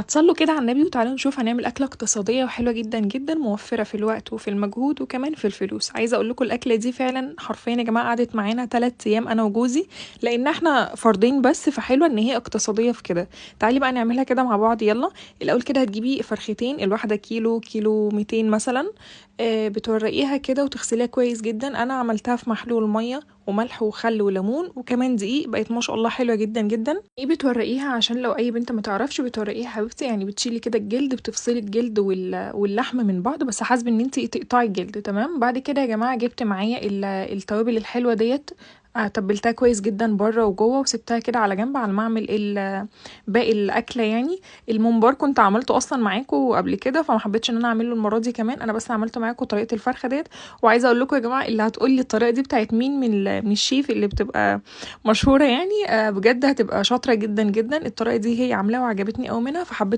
هتصلوا كده على النبي وتعالوا نشوف هنعمل أكلة اقتصادية وحلوة جدا جدا، موفرة في الوقت وفي المجهود وكمان في الفلوس. عايزة اقول لكم الأكلة دي فعلا حرفيا يا جماعة قعدت معانا 3 ايام انا وجوزي، لان احنا فردين بس، فحلوة ان هي اقتصادية في كده. تعالي بقى نعملها كده مع بعض، يلا. الاول كده هتجيبي فرختين، الواحدة كيلو 200 مثلا. بتورقيها كده وتغسليها كويس جدا. انا عملتها في محلول مية وملح وخل وليمون وكمان دقيق، بقت ما شاء الله حلوه جدا جدا. ايه بتورقيها عشان لو اي بنت ما تعرفش، بتورقيها حبيبتي يعني بتشيلي كده الجلد، بتفصلي الجلد واللحم من بعض، بس حاسبه ان انت تقطعي الجلد. تمام. بعد كده يا جماعه جبت معايا التوابل الحلوه ديت. تبلتها كويس جدا بره وجوه وسبتها كده على جنب على ما اعمل باقي الاكله يعني. الممبار كنت عملته اصلا معاكم قبل كده، فما حبيتش ان انا اعمله المره دي كمان، انا بس عملته معاكم طريقه الفرخه ديت. وعايزه اقول لكم يا جماعه، اللي هتقول لي الطريقه دي بتاعت مين من الشيف اللي بتبقى مشهوره يعني، بجد هتبقى شاطره جدا جدا. الطريقه دي هي عاملاها وعجبتني قوي منها، فحبيت